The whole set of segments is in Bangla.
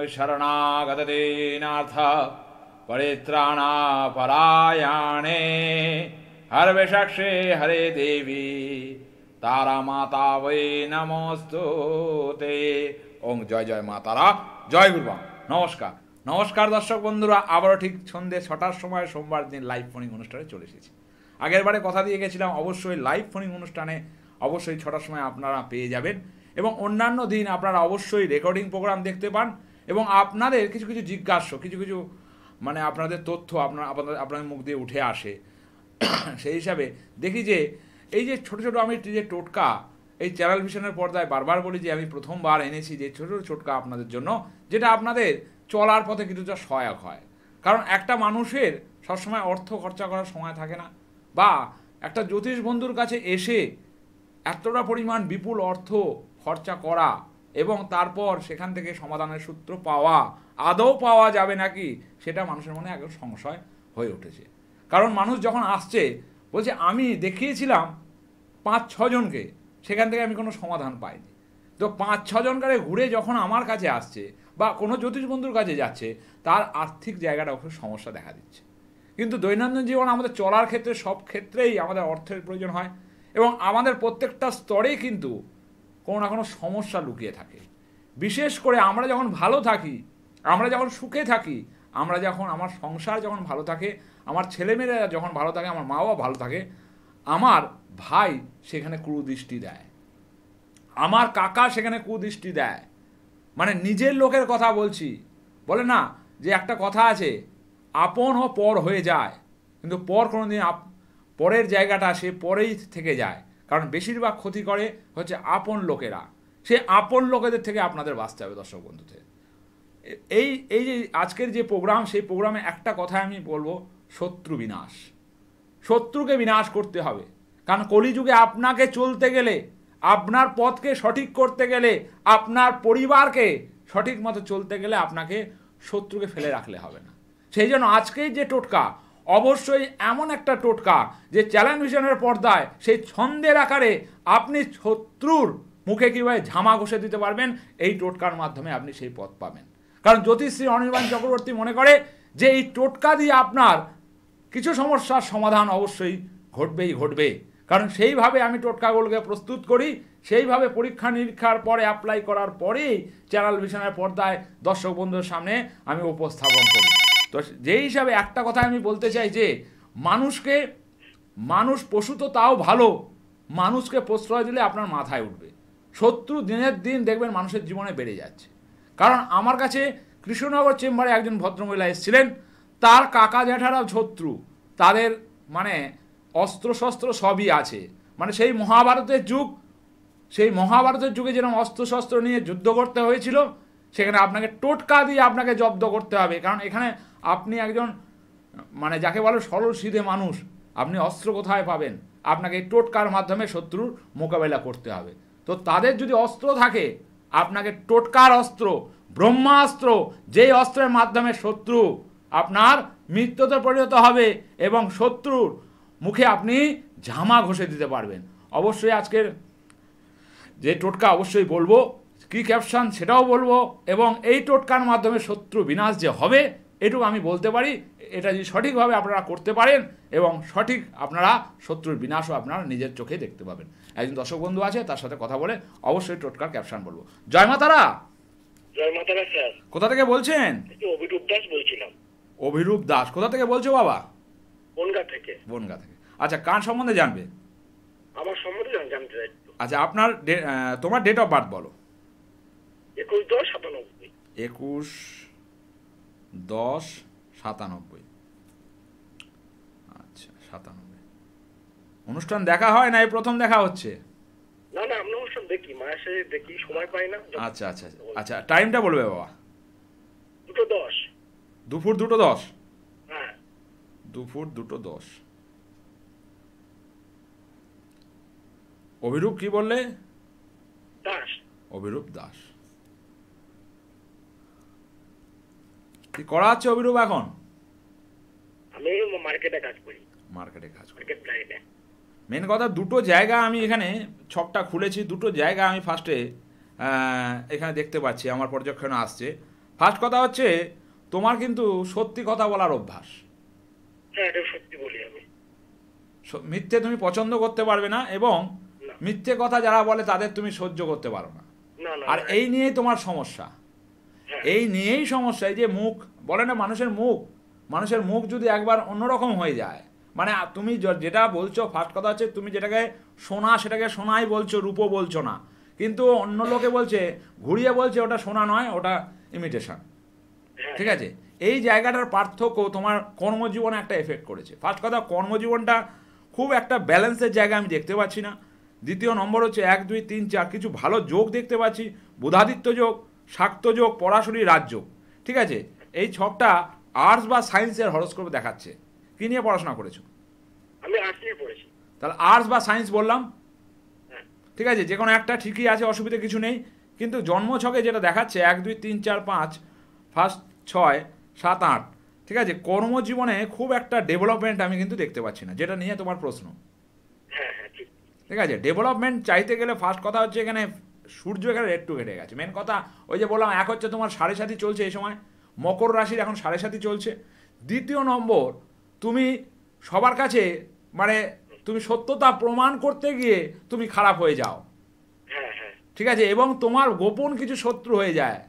शरणागतदीनार्थ परित्राणापरायणे हरवेशक्षे हरे देवी तारा माता वै नमोस्तुते। ओम जय जय মা তারা, জয় গুরুমা। নমস্কার নমস্কার দর্শক বন্ধুরা, আবারও ঠিক সন্ধ্যে 6টার সময় সোমবার দিন লাইভ ফোনিং অনুষ্ঠানে চলে এসেছি। আগের বারে কথা দিয়ে গেছিলাম অবশ্যই লাইভ ফোনিং অনুষ্ঠানে অবশ্যই 6টার সময় আপনারা পেয়ে যাবেন, এবং অন্যান্য দিন আপনারা অবশ্যই রেকর্ডিং প্রোগ্রাম দেখতে পান, এবং আপনাদের কিছু কিছু জিজ্ঞাসা কিছু মানে আপনাদের তথ্য আপনাদের মুখ দিয়ে উঠে আসে। সেই হিসাবে দেখি যে এই যে ছোটো ছোটো আমি যে টোটকা এই চ্যানেল ভিশনের পর্দায় বারবার বলি যে আমি প্রথমবার এনেছি যে ছোটো ছোটো টোটকা আপনাদের জন্য, যেটা আপনাদের চলার পথে কিছুটা সহায়ক হয়। কারণ একটা মানুষের সবসময় অর্থ খরচা করার সময় থাকে না, বা একটা জ্যোতিষ বন্ধুর কাছে এসে এতটা পরিমাণ বিপুল অর্থ খরচা করা এবং তারপর সেখান থেকে সমাধানের সূত্র পাওয়া আদৌ পাওয়া যাবে নাকি, সেটা মানুষের মনে একদম সংশয় হয়ে উঠেছে। কারণ মানুষ যখন আসছে বলছে আমি দেখিয়েছিলাম 5-6 জনকে, সেখান থেকে আমি কোনো সমাধান পাইনি। তো 5-6 জনকারে ঘুরে যখন আমার কাছে আসছে বা কোনো জ্যোতিষ বন্ধুর কাছে যাচ্ছে, তার আর্থিক জায়গাটা খুব সমস্যা দেখা দিচ্ছে। কিন্তু দৈনন্দিন জীবন আমাদের চলার ক্ষেত্রে সব ক্ষেত্রেই আমাদের অর্থের প্রয়োজন হয়, এবং আমাদের প্রত্যেকটা স্তরেই কিন্তু কোনো না কোনো সমস্যা লুকিয়ে থাকে। বিশেষ করে আমরা যখন ভালো থাকি, আমরা যখন সুখে থাকি, আমরা যখন আমার সংসার যখন ভালো থাকে, আমার ছেলেমেয়েরা যখন ভালো থাকে, আমার মা বাবা ভালো থাকে, আমার ভাই সেখানে কুদৃষ্টি দেয়, আমার কাকা সেখানে কুদৃষ্টি দেয়। মানে নিজের লোকের কথা বলছি, বলে না যে একটা কথা আছে আপন ও পর হয়ে যায়, কিন্তু পর কোনোদিন পরের জায়গাটা সে পরেই থেকে যায়। কারণ বেশিরভাগ ক্ষতি করে হচ্ছে আপন লোকেরা। সে আপন লোকেদের থেকে আপনাদের বাঁচতে হবে দর্শক বন্ধুদের। এই যে আজকের যে প্রোগ্রাম, সেই প্রোগ্রামে একটা কথা আমি বলবো, শত্রু বিনাশ। শত্রুকে বিনাশ করতে হবে। কারণ কলিযুগে আপনাকে চলতে গেলে, আপনার পথকে সঠিক করতে গেলে, আপনার পরিবারকে সঠিক মতো চলতে গেলে আপনাকে শত্রুকে ফেলে রাখলে হবে না। সেই জন্য আজকেই যে টোটকা, অবশ্যই এমন একটা টোটকা যে চ্যানেল ভিশনের পর্দায় সেই ছন্দের আকারে আপনি শত্রুর মুখে কীভাবে ঝামা ঘষে দিতে পারবেন, এই টোটকার মাধ্যমে আপনি সেই পথ পাবেন। কারণ জ্যোতিষী অনির্বাণ চক্রবর্তী মনে করে যে এই টোটকা দিয়ে আপনার কিছু সমস্যার সমাধান অবশ্যই ঘটবে। কারণ সেইভাবে আমি টোটকাগুলোকে প্রস্তুত করি, সেইভাবে পরীক্ষা নিরীক্ষার পরে অ্যাপ্লাই করার পরেই চ্যানেল ভিশনের পর্দায় দর্শক বন্ধুদের সামনে আমি উপস্থাপন করি। তো যেই হিসাবে একটা কথা আমি বলতে চাই যে মানুষ পশু তো তাও ভালো, মানুষকে প্রশ্রয় দিলে আপনার মাথায় উঠবে। শত্রু দিনের দিন দেখবেন মানুষের জীবনে বেড়ে যাচ্ছে। কারণ আমার কাছে কৃষ্ণনগর চেম্বারে একজন ভদ্রমহিলা এসেছিলেন, তার কাকা জ্যাঠারা শত্রু, তাদের মানে অস্ত্রশস্ত্র সবই আছে। মানে সেই মহাভারতের যুগে যেরকম অস্ত্রশস্ত্র নিয়ে যুদ্ধ করতে হয়েছিল, সেখানে আপনাকে টোটকা দিয়ে আপনাকে জব্দ করতে হবে। কারণ এখানে আপনি একজন মানে যাকে বলে সরল সিধে মানুষ, আপনি অস্ত্র কোথায় পাবেন? আপনাকে এই টোটকার মাধ্যমে শত্রুর মোকাবেলা করতে হবে। তো তাদের যদি অস্ত্র থাকে, আপনাকে টোটকার অস্ত্র, ব্রহ্মাস্ত্র, যেই অস্ত্রের মাধ্যমে শত্রু আপনার মৃত্যুতে পরিণত হবে এবং শত্রুর মুখে আপনি ঝামা ঘষে দিতে পারবেন। অবশ্যই আজকের যে টোটকা অবশ্যই বলবো, কি ক্যাপশন সেটাও বলবো, এবং এই টোটকার মাধ্যমে শত্রু বিনাশ যে হবে এটুকু আমি বলতে পারি। এটা যদি সঠিকভাবে আপনারা করতে পারেন এবং সঠিক আপনারা শত্রুর বিনাশও আপনারা নিজের চোখে দেখতে পাবেন। একজন দর্শক বন্ধু আছে, তার সাথে কথা বলে অবশ্যই টোটকার ক্যাপশন বলবো। জয় মা তারা। জয় মা তারা স্যার। কোথা থেকে বলছেন? অভিরূপ দাস বলছিলাম। অভিরূপ দাস কোথা থেকে বলছো বাবা? বনগা থেকে। বনগা থেকে। আচ্ছা, কার সম্বন্ধে জানবে? আমার সম্বন্ধে জানতে চাই। আচ্ছা, আপনার তোমার ডেট অফ বার্থ বলো। 21/10/97। 21/10/97। আচ্ছা, 97। অনুষ্ঠান দেখা হয় না, এই প্রথম দেখা হচ্ছে? না না, আমরা অনুষ্ঠান দেখি, মায়ের সাথে দেখি, সময় পাই না। আচ্ছা আচ্ছা আচ্ছা, টাইমটা বলবে বাবা। 2:10। দুপুর 2:10? হ্যাঁ, দুপুর 2:10। অভিরূপ কি বললে? দাস। অভিরূপ দাস। কি করা আছে অভিরূপ এখন? আমি মার্কেটে কাজ করি। মার্কেটে কাজ করি। মার্কেট লাইনে। মেন কথা, দুটো জায়গা আমি এখানে ছকটা খুলেছি, দুটো জায়গা আমি ফার্স্টে এখানে দেখতে পাচ্ছি, আমার পর্যবেক্ষণে আসছে। ফার্স্ট কথা হচ্ছে তোমার কিন্তু সত্যি কথা বলার অভ্যাস। হ্যাঁ, এটা সত্যি বলি আমি। মিথ্যে তুমি পছন্দ করতে পারবে না, এবং না মিথ্যে কথা যারা বলে তাদের তুমি সহ্য করতে পারো না। না না আর না, এই নিয়েই তোমার সমস্যা, হ্যাঁ, এই নিয়েই সমস্যা। এই যে মুখ বলে না, মানুষের মুখ যদি একবার অন্যরকম হয়ে যায়, মানে তুমি যেটা বলছো, ফার্স্ট কথা হচ্ছে তুমি যেটাকে সোনা সেটাকে সোনাই বলছো, রূপো বলছো না, কিন্তু অন্য লোকে বলছে, ঘুরিয়ে বলছে ওটা সোনা নয়, ওটা ইমিটেশন। হ্যাঁ, ঠিক আছে, এই জায়গাটার পার্থক্য তোমার কর্মজীবনে একটা এফেক্ট করেছে। ফার্স্ট কথা, কর্মজীবনটা খুব একটা ব্যালেন্সের জায়গা আমি দেখতে পাচ্ছি না। দ্বিতীয় নম্বর হচ্ছে 1 2 3 4 কিছু ভালো যোগ দেখতে পাচ্ছি, বুধাদিত্য যোগ, শাক্ত যোগ, পরাশরী রাজযোগ। ঠিক আছে, এই ছকটা আর্টস বা সায়েন্সের হরোস্কোপে দেখাচ্ছে। কী নিয়ে পড়াশোনা করেছো? আমি আর্টস নিয়ে পড়েছি। তাহলে আর্টস বা সায়েন্স বললাম, হ্যাঁ, ঠিক আছে, যে কোনো একটা ঠিকই আছে, অসুবিধা কিছু নেই। কিন্তু জন্মছকে যেটা দেখাচ্ছে 1 2 3 4 5, ফার্স্ট 6 7 8, ঠিক আছে, কর্মজীবনে খুব একটা ডেভেলপমেন্ট আমি কিন্তু দেখতে পাচ্ছি না, যেটা নিয়ে তোমার প্রশ্ন। হ্যাঁ, হ্যাঁ, ঠিক। ঠিক আছে, ডেভেলপমেন্ট চাইতে গেলে ফার্স্ট কথা হচ্ছে এখানে সূর্য এখানে একটু ঘেটে গেছে। মেন কথা ওই যে বললাম, এক হচ্ছে তোমার 7.5 চলছে এই সময়, মকর রাশির এখন 7.5 চলছে। দ্বিতীয় নম্বর, তুমি সবার কাছে মানে তুমি সত্যতা প্রমাণ করতে গিয়ে তুমি খারাপ হয়ে যাও। হ্যাঁ, হ্যাঁ, ঠিক আছে, এবং তোমার গোপন কিছু শত্রু হয়ে যায়,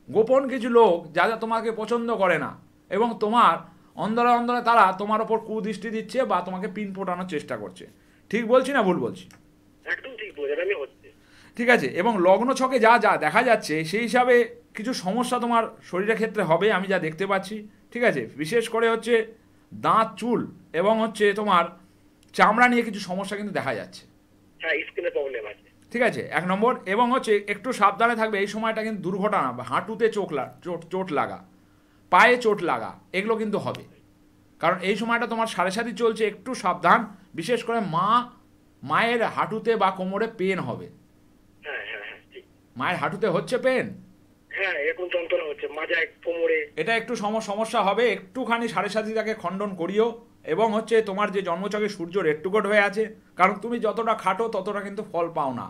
গোপন কিছু লোক যারা তোমাকে পছন্দ করে না, এবং তোমার অন্দরে অন্দরে তারা তোমার ওপর কুদৃষ্টি দিচ্ছে বা তোমাকে পিন ফোটানোর চেষ্টা করছে। ঠিক বলছি না ভুল বলছি? একদম ঠিক বলেছেন, আমি হচ্ছে। ঠিক আছে, এবং লগ্ন ছকে যা যা দেখা যাচ্ছে সেই হিসাবে কিছু সমস্যা তোমার শরীরের ক্ষেত্রে হবে আমি যা দেখতে পাচ্ছি। ঠিক আছে, বিশেষ করে হচ্ছে দাঁত, চুল এবং হচ্ছে তোমার চামড়া নিয়ে কিছু সমস্যা কিন্তু দেখা যাচ্ছে। হ্যাঁ, স্কিনে প্রবলেম আছে। ঠিক আছে, 1 নম্বর। এবং হচ্ছে একটু সাবধানে থাকবে এই সময়টা, কিন্তু দুর্ঘটনা বা হাঁটুতে চোট লাগা, পায়ে চোট লাগা, এগুলো কিন্তু হবে। কারণ এই সময়টা তোমার 7.5 চলছে, একটু সাবধান। বিশেষ করে মায়ের হাঁটুতে বা কোমরে পেন হবে। হ্যাঁ, হ্যাঁ, হ্যাঁ, ঠিক। মায়ের হাঁটুতে হচ্ছে পেন, হ্যাঁ, এরকম যন্ত্রণা হচ্ছে মাজায়, কোমরে। এটা একটু সমস্যা হবে। একটুখানি 7.5টাকে খণ্ডন করিও। এবং হচ্ছে তোমার যে জন্মছকে সূর্য রেট্রোগ্রেড হয়ে আছে, কারণ তুমি যতটা খাটো ততটা কিন্তু ফল পাও না।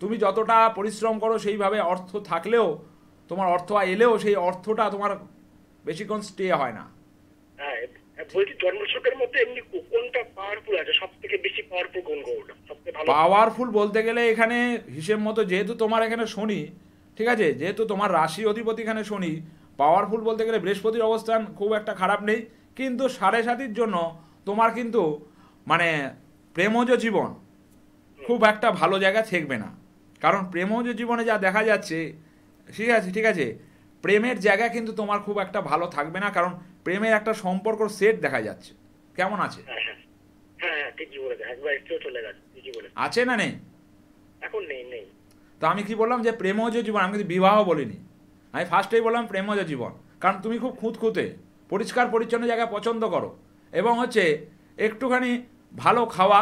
তুমি যতটা পরিশ্রম করো সেইভাবে অর্থ থাকলেও, তোমার অর্থ এলেও সেই অর্থটা তোমার বেশিক্ষণ স্টে হয় না। হ্যাঁ, বলছি জন্মছকের মধ্যে এমনি কোনটা পাওয়ারফুল আছে, সব থেকে বেশি পাওয়ারফুল কোন গ্রহটা সবথেকে ভালো? পাওয়ারফুল বলতে গেলে এখানে হিসেব মতো, যেহেতু তোমার এখানে শনি, ঠিক আছে, যেহেতু তোমার রাশি অধিপতি এখানে শনি, পাওয়ারফুল বলতে গেলে বৃহস্পতির অবস্থান খুব একটা খারাপ নেই। কিন্তু 7.5 জন্য তোমার কিন্তু মানে প্রেমজ জীবন খুব একটা ভালো জায়গা থাকবে না। কারণ প্রেমজ জীবনে যা দেখা যাচ্ছে, ঠিক আছে, প্রেমের জায়গা কিন্তু তোমার খুব একটা ভালো থাকবে না। কারণ প্রেমের একটা সম্পর্ক সেট দেখা যাচ্ছে। কেমন আছে? হ্যাঁ, হ্যাঁ, হ্যাঁ, হ্যাঁ, ঠিকই বলেছে, একবার একটু চলে গেছে, ঠিকই বলেছে। আছে না নেই? এখন নেই, নেই। তো আমি কি বললাম যে প্রেমজ জীবন, আমি কিন্তু বিবাহ বলিনি, আমি ফার্স্টেই বললাম প্রেমজ জীবন। কারণ তুমি খুব খুঁতখুঁতে, পরিষ্কার পরিচ্ছন্ন জায়গা পছন্দ করো, এবং হচ্ছে একটুখানি ভালো খাওয়া,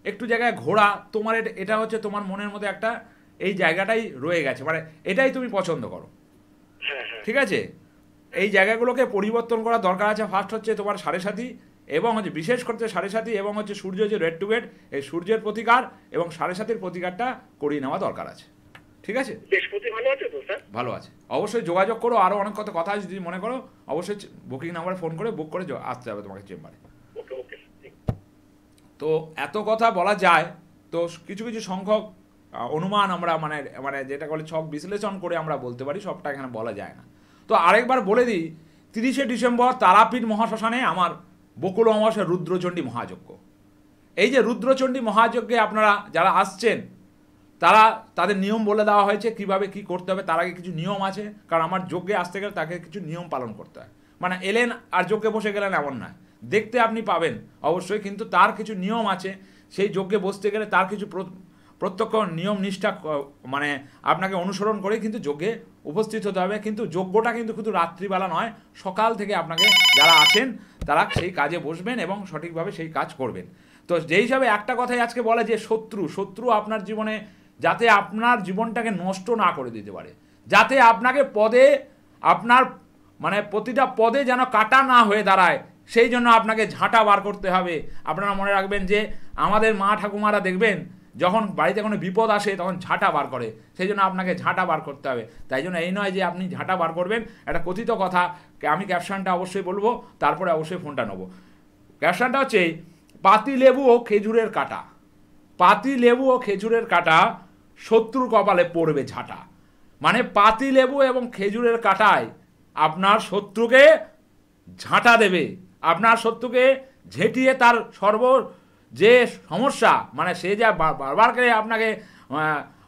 একটু জায়গায় ঘোরা, তোমার এটা হচ্ছে তোমার মনের মধ্যে একটা এই জায়গাটাই রয়ে গেছে, মানে এটাই তুমি পছন্দ করো। হ্যাঁ, হ্যাঁ, ঠিক আছে, এই জায়গাগুলোকে পরিবর্তন করা দরকার আছে। ফার্স্ট হচ্ছে তোমার 7.5, এবং হচ্ছে বিশেষ করতে 7.5 এবং হচ্ছে সূর্য যে রেড টু গেট, এই সূর্যের প্রতিকার এবং 7.5 প্রতিকারটা করিয়ে নেওয়া দরকার আছে। ঠিক আছে, বৃহস্পতি ভালো আছে তো স্যার? ভালো আছে। অবশ্যই যোগাযোগ করো, আরও অনেক কথা আছে যদি মনে করো, অবশ্যই বুকিং নাম্বারে ফোন করে বুক করে আসতে হবে তোমাকে চেম্বারে। ওকে, ওকে, ঠিক। তো এত কথা বলা যায়, তো কিছু কিছু সংখ্যক অনুমান আমরা মানে মানে যেটা বলে ছক বিশ্লেষণ করে আমরা বলতে পারি, সবটা এখানে বলা যায় না। তো আরেকবার বলে দিই, 30শে ডিসেম্বর তারাপীঠ মহাশ্মশানে আমার বকুল অমাবস্যার রুদ্রচণ্ডী মহাযজ্ঞ। এই যে রুদ্রচণ্ডী মহাযজ্ঞে আপনারা যারা আসছেন, তাদের নিয়ম বলে দেওয়া হয়েছে কিভাবে কি করতে হবে। তার আগে কিছু নিয়ম আছে, কারণ আমার যজ্ঞে আসতে গেলে তাকে কিছু নিয়ম পালন করতে হয়। মানে এলেন আর যজ্ঞে বসে গেলেন এমন নয়, দেখতে আপনি পাবেন অবশ্যই, কিন্তু তার কিছু নিয়ম আছে। সেই যজ্ঞে বসতে গেলে তার কিছু প্রত্যক্ষ নিয়ম নিষ্ঠা মানে আপনাকে অনুসরণ করে কিন্তু যজ্ঞে উপস্থিত হতে হবে। কিন্তু যজ্ঞটা কিন্তু শুধু রাত্রিবেলা নয়, সকাল থেকে আপনাকে যারা আছেন তারা সেই কাজে বসবেন এবং সঠিকভাবে সেই কাজ করবেন। তো যেই হিসাবে একটা কথাই আজকে বলে যে শত্রু আপনার জীবনে যাতে আপনার জীবনটাকে নষ্ট না করে দিতে পারে, যাতে আপনাকে পদে আপনার মানে প্রতিটা পদে যেন কাটা না হয়ে দাঁড়ায়, সেই জন্য আপনাকে ঝাঁটা বার করতে হবে। আপনারা মনে রাখবেন যে আমাদের মা ঠাকুমারা দেখবেন যখন বাড়িতে কোনো বিপদ আসে তখন ঝাঁটা বার করে, সেই জন্য আপনাকে ঝাঁটা বার করতে হবে। তাই জন্য এই নয় যে আপনি ঝাঁটা বার করবেন, একটা কথিত কথা, আমি ক্যাপশনটা অবশ্যই বলবো, তারপরে অবশ্যই ফোনটা নেবো। ক্যাপশনটা হচ্ছে পাতি লেবু ও খেজুরের কাঁটা, পাতি লেবু ও খেজুরের কাঁটা শত্রুর কপালে পড়বে ঝাঁটা। মানে পাতি লেবু এবং খেজুরের কাঁটায় আপনার শত্রুকে ঝাঁটা দেবে, আপনার শত্রুকে ঝেঁটিয়ে তার যে সমস্যা, মানে সে যা বারবার করে আপনাকে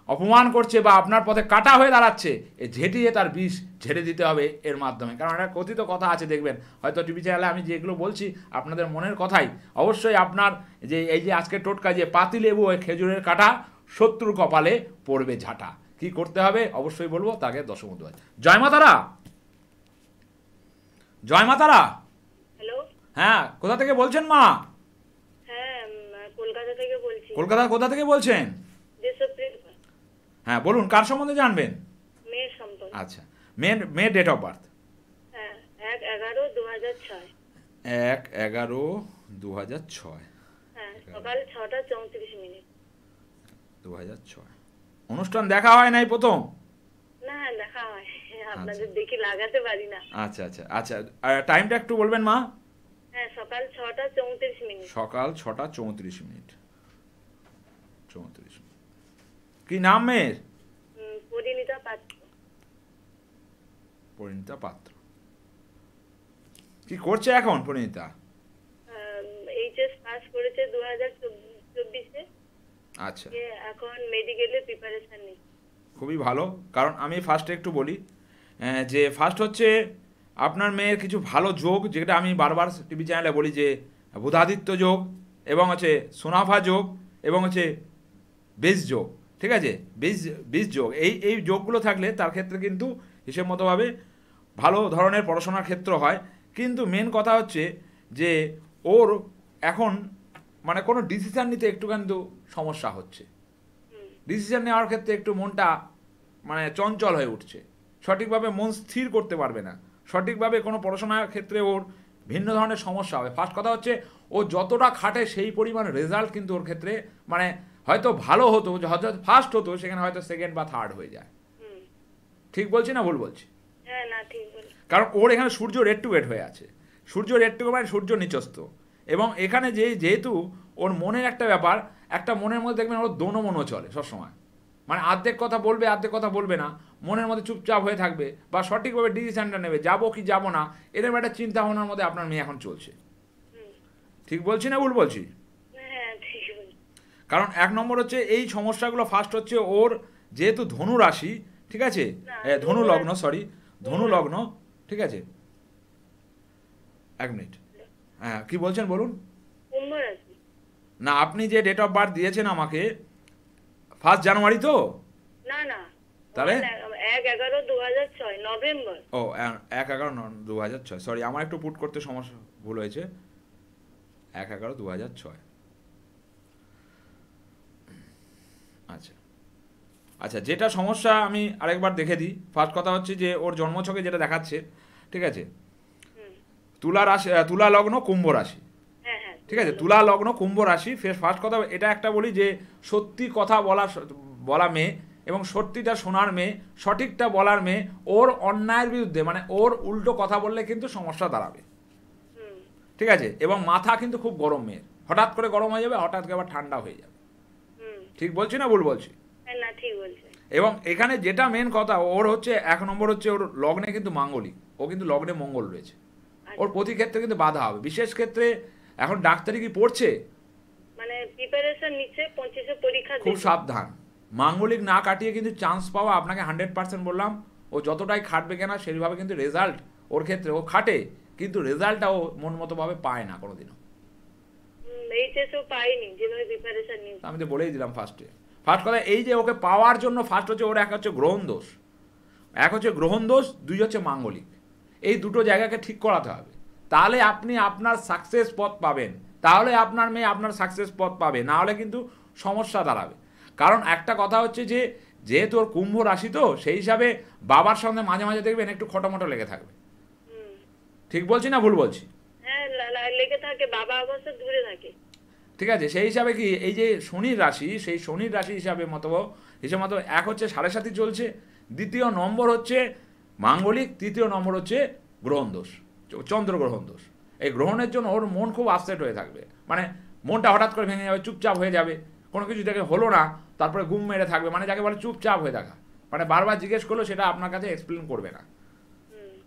অপমান করছে বা আপনার পথে কাটা হয়ে দাঁড়াচ্ছে, এ ঝেঁটিয়ে তার বিষ ঝেড়ে দিতে হবে এর মাধ্যমে। কারণ একটা কথিত কথা আছে, দেখবেন হয়তো টিভি চ্যানেলে আমি যেগুলো বলছি আপনাদের মনের কথাই, অবশ্যই আপনার যে এই যে আজকের টোটকা যে পাতি লেবু ও খেজুরের কাঁটা শত্রুর কপালে পড়বে ঝাঁটা, কি করতে হবে অবশ্যই বলবো, তাকে দশমুদ্র। জয় মাতারা, জয় মাতারা। হ্যালো, হ্যাঁ, কোথা থেকে বলছেন মা? হ্যাঁ, কলকাতা থেকে বলছি। কলকাতা কোথা থেকে বলছেন? দেশপ্রিয়। হ্যাঁ বলুন, কার সম্বন্ধে জানবেন? মেয়ের সম্পর্কে। আচ্ছা, মেয়ের ডেট অফ বার্থ? হ্যাঁ, 1/11/2006। 1/11/2006। হ্যাঁ, সকাল 6:34। 2006। অনুষ্ঠান দেখা হয় নাই প্রথম? না, হ্যাঁ, দেখা হয়, আপনাদের দেখি লাগাতে পারি না। আচ্ছা আচ্ছা আচ্ছা, টাইমটা একটু বলবেন মা? হ্যাঁ, সকাল 6:34। সকাল 6:34। 34। কি নাম মেয়ের? পরিণীতা পাত্র। পরিণীতা পাত্র। কি করছে এখন পরিণীতা? এইচএস পাস করেছে 2024-এ। আচ্ছা, এখন মেডিকেলের প্রিপারেশন নিচ্ছে। খুবই ভালো। কারণ আমি ফার্স্টে একটু বলি যে ফার্স্ট হচ্ছে আপনার মেয়ের কিছু ভালো যোগ, যেটা আমি বারবার টিভি চ্যানেলে বলি, যে বুধাদিত্য যোগ এবং হচ্ছে সোনাফা যোগ এবং হচ্ছে বীজ যোগ, ঠিক আছে, বীজ যোগ, এই যোগগুলো থাকলে তার ক্ষেত্রে কিন্তু হিসেব মতোভাবে ভালো ধরনের পড়াশোনার ক্ষেত্র হয়। কিন্তু মেন কথা হচ্ছে যে ওর এখন মানে কোনো ডিসিশান নিতে একটু কিন্তু সমস্যা হচ্ছে, ডিসিশন নেওয়ার ক্ষেত্রে একটু মনটা মানে চঞ্চল হয়ে উঠছে, সঠিকভাবে মন স্থির করতে পারবে না, সঠিকভাবে কোনো পড়াশোনার ক্ষেত্রে ওর ভিন্ন ধরনের সমস্যা হবে। ফার্স্ট কথা হচ্ছে ও যতটা খাটে সেই পরিমাণ রেজাল্ট কিন্তু ওর ক্ষেত্রে মানে হয়তো ভালো হতো, হয়তো ফার্স্ট হতো, সেখানে হয়তো সেকেন্ড বা থার্ড হয়ে যায়। ঠিক বলছি না ভুল বলছি? হ্যাঁ, না, ঠিক বলছি। কারণ ওর এখানে সূর্য রেড টু গেট হয়ে আছে, সূর্য রেড টু মানে সূর্য নিচস্থ, এবং এখানে যেহেতু ওর মনের একটা ব্যাপার, একটা মনের মধ্যে দেখবেন ওর দোনো মনও চলে সবসময়, মানে অর্ধেক কথা বলবে অর্ধেক কথা বলবে না, মনের মধ্যে চুপচাপ হয়ে থাকবে বা সঠিকভাবে ডিসিশনটা নেবে যাবো কি যাবো না, এরকম একটা চিন্তা ভাবনার মধ্যে আপনার মেয়ে এখন চলছে। ঠিক বলছি না ভুল বলছি? হ্যাঁ, ঠিক বলছি। কারণ এক নম্বর হচ্ছে এই সমস্যাগুলো ফার্স্ট হচ্ছে ওর যেহেতু ধনু রাশি, ঠিক আছে, ধনু লগ্ন, সরি ধনু লগ্ন, ঠিক আছে। এক মিনিট, হ্যাঁ কি বলছেন বলুন? কুম্ভ রাশি। না, আপনি যে ডেট অফ বার্থ দিয়েছেন আমাকে 1 জানুয়ারি তো? না না, তাহলে 1/11/2006 নভেম্বর। ও 1/11/2006, সরি আমার একটু পুট করতে সমস্যা ভুল হয়েছে। 1/11/2006। আচ্ছা আচ্ছা, যেটা সমস্যা আমি আরেকবার দেখে দিই। ফার্স্ট কথা হচ্ছে যে ওর জন্মছকে যেটা দেখাচ্ছে, ঠিক আছে, তুলা রাশি, তুলা লগ্ন কুম্ভ রাশি, হ্যাঁ হ্যাঁ, ঠিক আছে, তুলা লগ্ন কুম্ভ রাশি। ফার্স্ট কথা এটা একটা বলি যে সত্যি কথা বলা মেয়ে এবং সত্যিটা শোনার মেয়ে, সঠিকটা বলার মেয়ে, ওর অন্যায়ের বিরুদ্ধে মানে ওর উল্টো কথা বললে কিন্তু সমস্যা দাঁড়াবে, ঠিক আছে, এবং মাথা কিন্তু খুব গরম মেয়ের, হঠাৎ করে গরম হয়ে যাবে, হঠাৎ করে আবার ঠান্ডা হয়ে যাবে। ঠিক বলছি না ভুল বলছি? না, ঠিক বলছি। এবং এখানে যেটা মেন কথা ওর হচ্ছে 1 নম্বর হচ্ছে ওর লগ্নে কিন্তু মাঙ্গলিক, ও কিন্তু লগ্নে মঙ্গল রয়েছে, ওর প্রতি ক্ষেত্রে কিন্তু বাধা হবে। বিশেষ ক্ষেত্রে এখন ডাক্তারি কি পড়ছে, মানে প্রিপারেশন নিচ্ছে, 25-এ পরীক্ষা খুব দেবে। সাবধান, মাঙ্গলিক না কাটিয়ে কিন্তু চান্স পাওয়া আপনাকে 100% বললাম। ও যতটাই খাটবে কেনা সেইভাবে কিন্তু রেজাল্ট ওর ক্ষেত্রে, ও খাটে কিন্তু রেজাল্টটা ও মন মতোভাবে পায় না কোনোদিনও। এইচএসও পাইনি যেভাবে প্রিপারেশন নিচ্ছে। আমি তো বলেই দিলাম ফার্স্ট কথা, এই যে ওকে পাওয়ার জন্য ফার্স্ট হচ্ছে ওর এক হচ্ছে গ্রহণ দোষ, দুই হচ্ছে মাঙ্গলিক, এই দুটো জায়গাকে ঠিক করাতে হবে, তাহলে আপনি আপনার সাকসেস পথ পাবেন, তাহলে আপনার মেয়ে আপনার সাকসেস পথ পাবে, না হলে কিন্তু সমস্যা দাঁড়াবে। কারণ একটা কথা হচ্ছে যে যেহেতু ওর কুম্ভ রাশি তো সেই হিসাবে বাবার সঙ্গে মাঝে মাঝে দেখবেন একটু খটোমটো লেগে থাকবে। ঠিক বলছি না ভুল বলছি? হ্যাঁ, লেগে থাকে, বাবা অবশ্য দূরে থাকে। ঠিক আছে, সেই হিসাবে কি এই যে শনির রাশি, সেই শনির রাশি হিসাবে মতো এক হচ্ছে 7.5 চলছে, দ্বিতীয় নম্বর হচ্ছে মাঙ্গলিক, তৃতীয় নম্বর হচ্ছে গ্রহণ দোষ, চন্দ্রগ্রহণ দোষ। এই গ্রহণের জন্য ওর মন খুব আপসেট হয়ে থাকবে, মানে মনটা হঠাৎ করে ভেঙে যাবে, চুপচাপ হয়ে যাবে, কোনো কিছু থেকে হলো না তারপরে গুম মেরে থাকবে, মানে যাকে বলে চুপচাপ হয়ে থাকা, মানে বারবার জিজ্ঞেস করলো সেটা আপনার কাছে এক্সপ্লেন করবে না।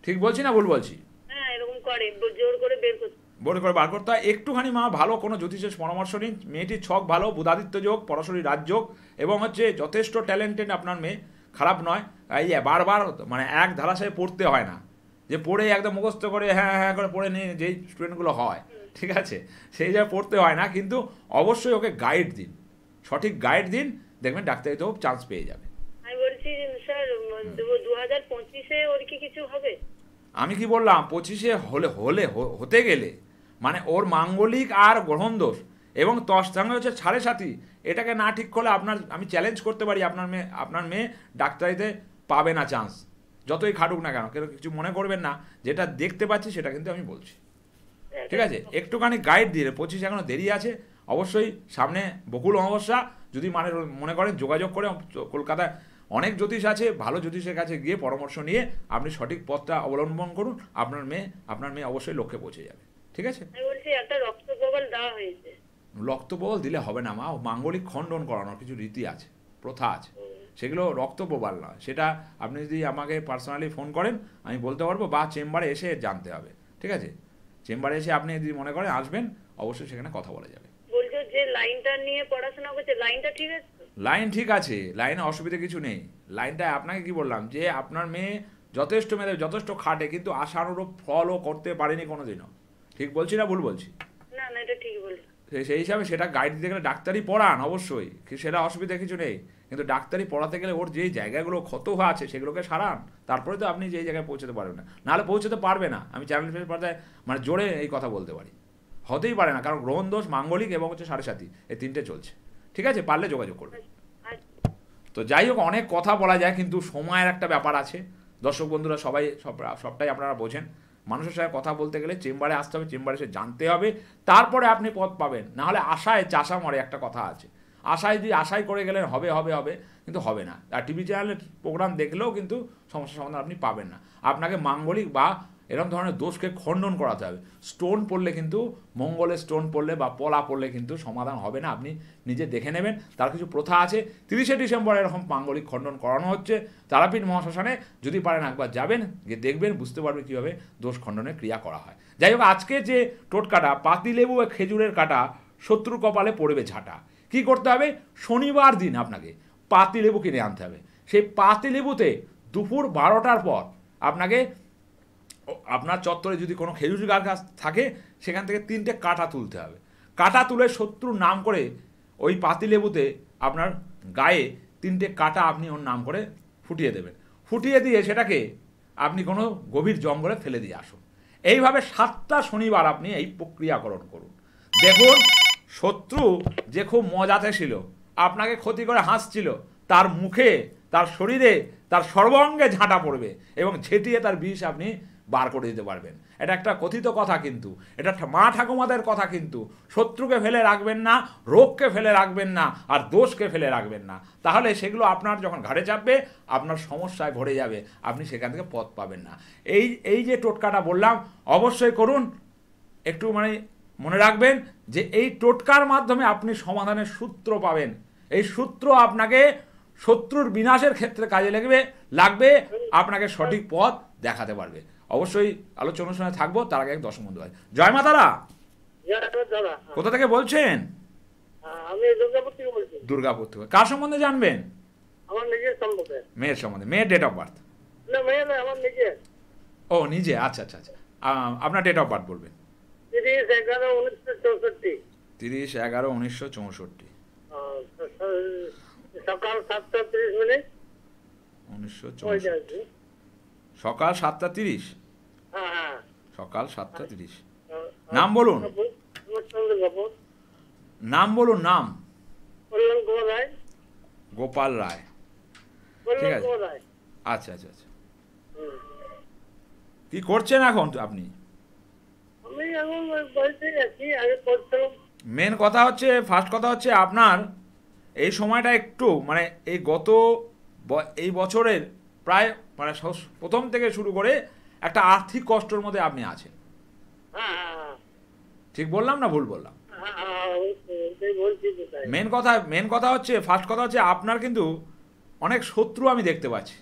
ঠিক বলছি না ভুল বলছি? হ্যাঁ এরকম করে, জোর করে বের করতে। বলে করে বার করতে হয়। একটুখানি মা ভালো কোনো জ্যোতিষের পরামর্শ নিন। মেয়েটির ছক ভালো, বুধাদিত্য যোগ, পরশরী রাজযোগ, এবং হচ্ছে যথেষ্ট ট্যালেন্টেড আপনার মেয়ে, খারাপ নয়। এই বারবার মানে এক ধারাসায় পড়তে হয় না, যে পড়ে একদম মুখস্থ করে হ্যাঁ হ্যাঁ করে পড়ে নিয়ে যেই স্টুডেন্টগুলো হয়, ঠিক আছে, সেই জায়গায় পড়তে হয় না, কিন্তু অবশ্যই ওকে গাইড দিন, সঠিক গাইড দিন, দেখবেন ডাক্তারিতেও চান্স পেয়ে যাবে। আমি বলছি স্যার 2025-এ ওর কি কিছু হবে? আমি কি বললাম 25-এ হতে গেলে মানে ওর মাঙ্গলিক আর গ্রহণ দোষ এবং তোর সঙ্গে হচ্ছে 7.5, এটাকে না ঠিক করলে আমি চ্যালেঞ্জ করতে পারি আপনার মেয়ে ডাক্তারিতে পাবে না চান্স, যতই খাটুক না কেন। কেউ কিছু মনে করবেন না, যেটা দেখতে পাচ্ছি সেটা কিন্তু আমি বলছি, ঠিক আছে? একটুখানি গাইড দিয়ে, 25 এখনো দেরি আছে, অবশ্যই সামনে বকুল অমাবস্যা, যদি মনে করেন যোগাযোগ করে কলকাতায় অনেক জ্যোতিষ আছে, ভালো জ্যোতিষের কাছে গিয়ে পরামর্শ নিয়ে আপনি সঠিক পথটা অবলম্বন করুন, আপনার মেয়ে অবশ্যই লক্ষ্যে পৌঁছে যাবে, ঠিক আছে? আমি বলছি একটা রক্তপ্রবাল দেওয়া হয়েছে। রক্তপ্রবাল দিলে হবে না মা, মাঙ্গলিক খণ্ডন করানোর কিছু রীতি আছে, প্রথা আছে, সেগুলো রক্তপ্রবাল নয়। সেটা আপনি যদি আমাকে পার্সোনালি ফোন করেন আমি বলতে পারবো, বা চেম্বারে এসে জানতে হবে, ঠিক আছে? চেম্বারে এসে আপনি যদি মনে করেন আসবেন, অবশ্যই সেখানে কথা বলা যাবে। বলছো যে লাইনটা নিয়ে পড়াশোনা করছে, লাইনটা ঠিক আছে? লাইন ঠিক আছে, লাইনে অসুবিধা কিছু নেই। লাইনটা আপনাকে কি বললাম, যে আপনার মেয়ে যথেষ্ট যথেষ্ট খাটে, কিন্তু আশানুরূপ ফলও করতে পারেনি কোনোদিনও। ঠিক বলছি না ভুল বলছি? না না, এটা ঠিক বলছো। সেই হিসাবে সেটা গাইড দিতে গেলে ডাক্তারি পড়ান অবশ্যই, সেটা অসুবিধা কিছু নেই, কিন্তু ডাক্তারি পড়াতে গেলে ওর যেই জায়গাগুলো ক্ষত হওয়া আছে সেগুলোকে সারান, তারপরে তো আপনি যেই জায়গায় পৌঁছতে পারবেন না, নাহলে পৌঁছতে পারবে না। আমি চ্যানেল পর্দায় মানে জোরে এই কথা বলতে পারি, হতেই পারে না, কারণ গ্রহণ দোষ, মাঙ্গলিক এবং হচ্ছে 7.5 এই 3টে চলছে, ঠিক আছে? পারলে যোগাযোগ করবে। তো যাই হোক, অনেক কথা বলা যায়, কিন্তু সময়ের একটা ব্যাপার আছে। দর্শক বন্ধুরা সবটাই আপনারা বোঝেন, মানুষের সাথে কথা বলতে গেলে চেম্বারে আসতে হবে, চেম্বারে এসে জানতে হবে, তারপরে আপনি পথ পাবেন। নাহলে আশায় চাষা মরে, একটা কথা আছে, আশায় করে গেলেন হবে হবে হবে, কিন্তু হবে না। আর টিভি চ্যানেলের প্রোগ্রাম দেখলেও কিন্তু সমস্যার সমাধান আপনি পাবেন না। আপনাকে মাঙ্গলিক বা এরকম ধরনের দোষকে খণ্ডন করাতে হবে। স্টোন পড়লে কিন্তু, মঙ্গলের স্টোন পড়লে বা পলা পড়লে কিন্তু সমাধান হবে না, আপনি নিজে দেখে নেবেন। তার কিছু প্রথা আছে, 30শে ডিসেম্বর এরকম মাঙ্গলিক খণ্ডন করানো হচ্ছে তারাপীঠ মহাশ্মশানে, যদি পারেন একবার যাবেন, গিয়ে দেখবেন, বুঝতে পারবেন কীভাবে দোষ খণ্ডনের ক্রিয়া করা হয়। যাই হোক, আজকে যে টোটকাটা, পাতিলেবু ও খেজুরের কাটা শত্রু কপালে পড়বে ঝাঁটা। কি করতে হবে? শনিবার দিন আপনাকে পাতিলেবু কিনে আনতে হবে। সেই পাতিলেবুতে দুপুর 12টার পর আপনাকে, আপনার চত্বরে যদি কোনো খেজুর গাছ থাকে সেখান থেকে 3টে কাঁটা তুলতে হবে। কাঁটা তুলে শত্রুর নাম করে ওই পাতিলেবুতে আপনার গায়ে 3টে কাঁটা আপনি ওর নাম করে ফুটিয়ে দেবেন। ফুটিয়ে দিয়ে সেটাকে আপনি কোনো গভীর জঙ্গলে ফেলে দিয়ে আসুন। এইভাবে 7টা শনিবার আপনি এই প্রক্রিয়াকরণ করুন। দেখুন, শত্রু যে খুব মজাতে ছিল, আপনাকে ক্ষতি করে হাসছিল, তার মুখে, তার শরীরে, তার সর্বাঙ্গে ঝাঁটা পড়বে এবং ঝেঁটিয়ে তার বিষ আপনি বার করে দিতে পারবেন। এটা একটা কথিত কথা, কিন্তু এটা মা ঠাকুমাদের কথা। কিন্তু শত্রুকে ফেলে রাখবেন না, রোগকে ফেলে রাখবেন না, আর দোষকে ফেলে রাখবেন না, তাহলে সেগুলো আপনার যখন ঘাড়ে চাপবে আপনার সমস্যায় ভরে যাবে, আপনি সেখান থেকে পথ পাবেন না। এই যে টোটকাটা বললাম অবশ্যই করুন। একটু মনে রাখবেন যে এই টোটকার মাধ্যমে আপনি সমাধানের সূত্র পাবেন। এই সূত্র আপনাকে শত্রুর বিনাশের ক্ষেত্রে কাজে লাগবে, আপনাকে সঠিক পথ দেখাতে পারবে। অবশ্যই আলোচনা অনুষ্ঠানে থাকবো, তার আগে 10 বন্ধু হয়। জয় মা তারা। কোথা থেকে বলছেন? আমি দুর্গাপুর থেকে বলছি। দুর্গাপুর থেকে। কার সম্বন্ধে জানবেন? আমার নিজের সম্পর্কে। মেয়ের সম্বন্ধে। মেয়ের ডেট অফ বার্থ? না, মেয়ে না, আমার নিজের। ও নিজে, আচ্ছা আচ্ছা আচ্ছা। আপনার ডেট অফ বার্থ বলবেন? 30/11/1964। 30/11/1964। সকাল 7:30। 1964। সকাল 7:30। হ্যাঁ হ্যাঁ, সকাল 7:30। নাম বলুন। নাম বলুন। নাম? কল্যাণ কুমার রায়। গোপাল রায়। ঠিক আছে, আচ্ছা আচ্ছা আচ্ছা। কি করছেন এখন আপনি? আমি এখন বাড়িতে আছি, আগে করছিলাম মেন কথা হচ্ছে, ফার্স্ট কথা হচ্ছে আপনার এই সময়টা একটু মানে এই এই বছরের প্রায় মানে প্রথম থেকে শুরু করে একটা আর্থিক কষ্টের মধ্যে আপনি আছেন। হ্যাঁ হ্যাঁ হ্যাঁ ঠিক বললাম না ভুল বললাম? হ্যাঁ হ্যাঁ, ওটাই বলছি তো তাই। মেন কথা হচ্ছে, ফার্স্ট কথা হচ্ছে আপনার কিন্তু অনেক শত্রু আমি দেখতে পাচ্ছি।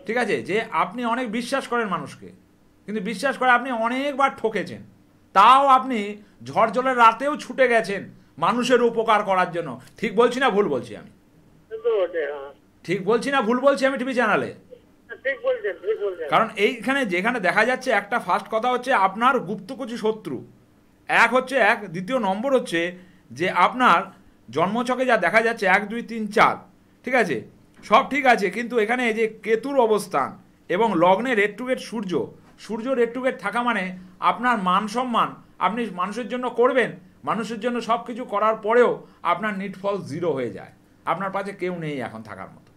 ঠিক আছে, যে আপনি অনেক বিশ্বাস করেন মানুষকে, কিন্তু বিশ্বাস করে আপনি অনেকবার ঠকেছেন, তাও আপনি ঝড় জলের রাতেও ছুটে গেছেন মানুষের উপকার করার জন্য। ঠিক বলছি না ভুল বলছি আমি? তো ওটাই, হ্যাঁ ঠিক বলছি না ভুল বলছি আমি টিভি চ্যানেলে? ঠিক বলছেন ঠিক বলছেন। কারণ এইখানে যেখানে দেখা যাচ্ছে একটা ফার্স্ট কথা হচ্ছে আপনার গুপ্ত কিছু শত্রু এক হচ্ছে, দ্বিতীয় নম্বর হচ্ছে যে আপনার জন্মছকে যা দেখা যাচ্ছে 1 2 3 4, ঠিক আছে, সব ঠিক আছে, কিন্তু এখানে এই যে কেতুর অবস্থান এবং লগ্নে red to get Surya red to get থাকা মানে আপনার মান সম্মান আপনি মানুষের জন্য করবেন, মানুষের জন্য সব কিছু করার পরেও আপনার নিটফল 0 হয়ে যায়, আপনার পাশে কেউ নেই এখন থাকার মতো।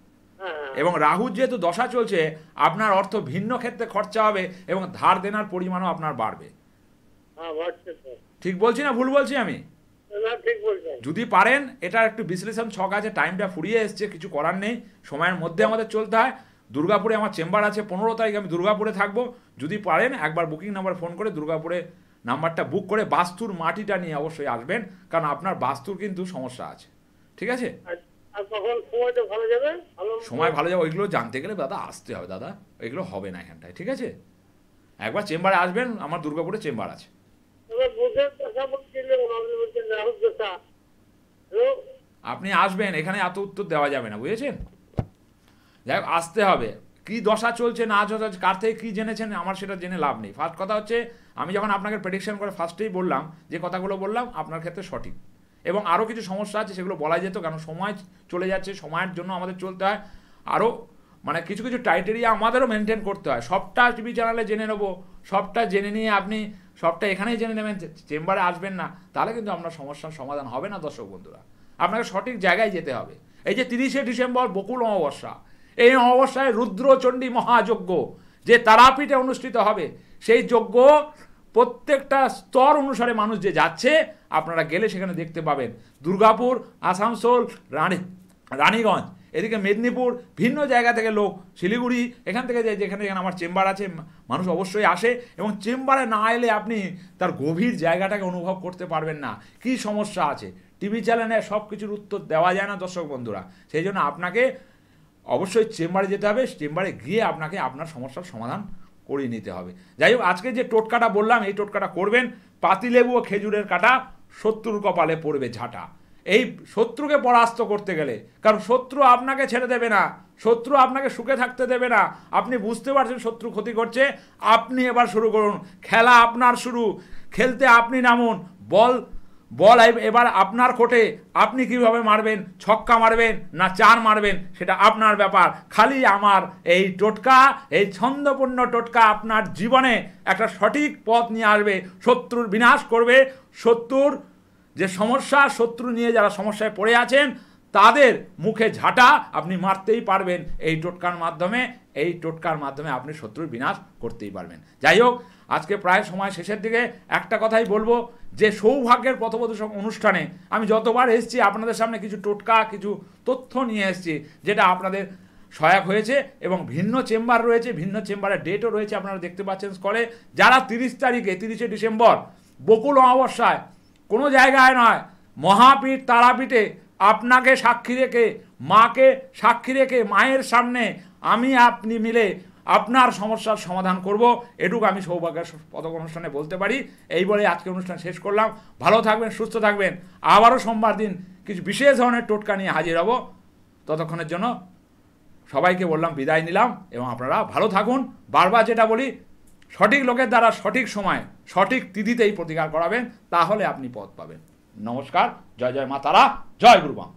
এবং রাহুর যেহেতু দশা চলছে, আপনার অর্থ ভিন্ন ক্ষেত্রে খরচা হবে এবং ধার দেনার পরিমাণও আপনার বাড়বে। ঠিক বলছি না ভুল বলছি আমি? ঠিক বলছেন। যদি পারেন, এটার একটু বিশ্লেষণ ছক আছে, টাইমটা ফুরিয়ে এসছে, কিছু করার নেই, সময়ের মধ্যে আমাদের চলতে হয়। দুর্গাপুরে আমার চেম্বার আছে, 15 তারিখ আমি দুর্গাপুরে থাকবো। যদি পারেন একবার বুকিং নাম্বার ফোন করে দুর্গাপুরে নাম্বারটা বুক করে বাস্তুর মাটিটা নিয়ে অবশ্যই আসবেন, কারণ আপনার বাস্তুর কিন্তু সমস্যা আছে। ঠিক আছে, সময় ভালো যাবে, ওইগুলো জানতে গেলে দাদা আসতে হবে দাদা, ওইগুলো হবে না এখানটায়। ঠিক আছে, একবার চেম্বারে আসবেন, আমার দুর্গাপুরে চেম্বার আছে। আপনি আসবেন, এখানে এত উত্তর দেওয়া যাবে না, বুঝেছেন? যাই হোক, আসতে হবে। কি দশা চলছে না চলছে, কার থেকে কী জেনেছেন, আমার সেটা জেনে লাভ নেই। ফার্স্ট কথা হচ্ছে, আমি যখন আপনাকে প্রেডিকশন করে ফার্স্টেই বললাম যে কথাগুলো বললাম আপনার ক্ষেত্রে সঠিক, এবং আরও কিছু সমস্যা আছে সেগুলো বলা যেত, কারণ সময় চলে যাচ্ছে, সময়ের জন্য আমাদের চলতে হয়। আরও মানে কিছু কিছু ক্রাইটেরিয়া আমাদেরও মেনটেন করতে হয়। সবটা টিভি চ্যানেলে জেনে নেবো, সবটা জেনে নিয়ে আপনি সবটা এখানেই জেনে নেবেন, চেম্বারে আসবেন না, তাহলে কিন্তু আপনার সমস্যার সমাধান হবে না। দর্শক বন্ধুরা, আপনাকে সঠিক জায়গায় যেতে হবে। এই যে 30শে ডিসেম্বর বকুল অমাবস্যা, এই অমাবস্যায় রুদ্রচণ্ডী মহাযজ্ঞ যে তারাপীঠে অনুষ্ঠিত হবে, সেই যজ্ঞ প্রত্যেকটা স্তর অনুসারে মানুষ যে যাচ্ছে, আপনারা গেলে সেখানে দেখতে পাবেন। দুর্গাপুর, আসানসোল, রানীগঞ্জ, এদিকে মেদিনীপুর, ভিন্ন জায়গা থেকে লোক, শিলিগুড়ি, এখান থেকে যেখানে যেখানে আমার চেম্বার আছে, মানুষ অবশ্যই আসে, এবং চেম্বারে না এলে আপনি তার গভীর জায়গাটাকে অনুভব করতে পারবেন না, কী সমস্যা আছে। টিভি চ্যানেলে সব কিছুর উত্তর দেওয়া যায় না দর্শক বন্ধুরা, সেই জন্য আপনাকে অবশ্যই চেম্বারে যেতে হবে, চেম্বারে গিয়ে আপনাকে আপনার সমস্যার সমাধান করিয়ে নিতে হবে। যাই হোক, আজকে যে টোটকাটা বললাম, এই টোটকাটা করবেন। পাতিলেবু ও খেজুরের কাটা শত্রুর কপালে পড়বে ঝাঁটা। এই শত্রুকে পরাস্ত করতে গেলে, কারণ শত্রু আপনাকে ছেড়ে দেবে না, শত্রু আপনাকে সুখে থাকতে দেবে না। আপনি বুঝতে পারছেন শত্রু ক্ষতি করছে, আপনি এবার শুরু করুন, খেলা আপনার শুরু, খেলতে আপনি নামুন। বল এবার আপনার কোর্টে, আপনি কিভাবে মারবেন, ছক্কা মারবেন না 4 মারবেন, সেটা আপনার ব্যাপার। খালি আমার এই টোটকা, এই ছন্দপূর্ণ টোটকা আপনার জীবনে একটা সঠিক পথ নিয়ে আসবে, শত্রুর বিনাশ করবে। শত্রুর যে সমস্যা, শত্রু নিয়ে যারা সমস্যায় পড়ে আছেন, তাদের মুখে ঝাঁটা আপনি মারতেই পারবেন এই টোটকার মাধ্যমে। এই টোটকার মাধ্যমে আপনি শত্রুর বিনাশ করতেই পারবেন। যাই হোক, আজকে প্রায় সময় শেষের দিকে, একটা কথাই বলবো যে সৌভাগ্যের পথবধূ অনুষ্ঠানে আমি যতবার এসেছি আপনাদের সামনে কিছু টোটকা, কিছু তথ্য নিয়ে এসেছি, যেটা আপনাদের সহায়ক হয়েছে, এবং ভিন্ন চেম্বার রয়েছে, ভিন্ন চেম্বারের ডেটও রয়েছে, আপনারা দেখতে পাচ্ছেন স্কলে। যারা 30 তারিখে 30শে ডিসেম্বর বকুল অমাবস্যায় কোনো জায়গায় নয়, মহাপীঠ তারাপীঠে আপনাকে সাক্ষী রেখে, মাকে সাক্ষী রেখে, মায়ের সামনে আমি আপনি মিলে আপনার সমস্যার সমাধান করব, এটুকু আমি সৌভাগ্যের পথক অনুষ্ঠানে বলতে পারি। এই বলে আজকে অনুষ্ঠান শেষ করলাম। ভালো থাকবেন, সুস্থ থাকবেন। আবারও সোমবার দিন কিছু বিশেষ ধরনের টোটকা নিয়ে হাজির হব। ততক্ষণের জন্য সবাইকে বললাম, বিদায় নিলাম, এবং আপনারা ভালো থাকুন। বারবার যেটা বলি, সঠিক লোকের দ্বারা সঠিক সময় সঠিক তিথিতেই প্রতিকার করাবেন, তাহলে আপনি পথ পাবেন। নমস্কার, জয় জয় মা তারা, জয় গুরুবাম।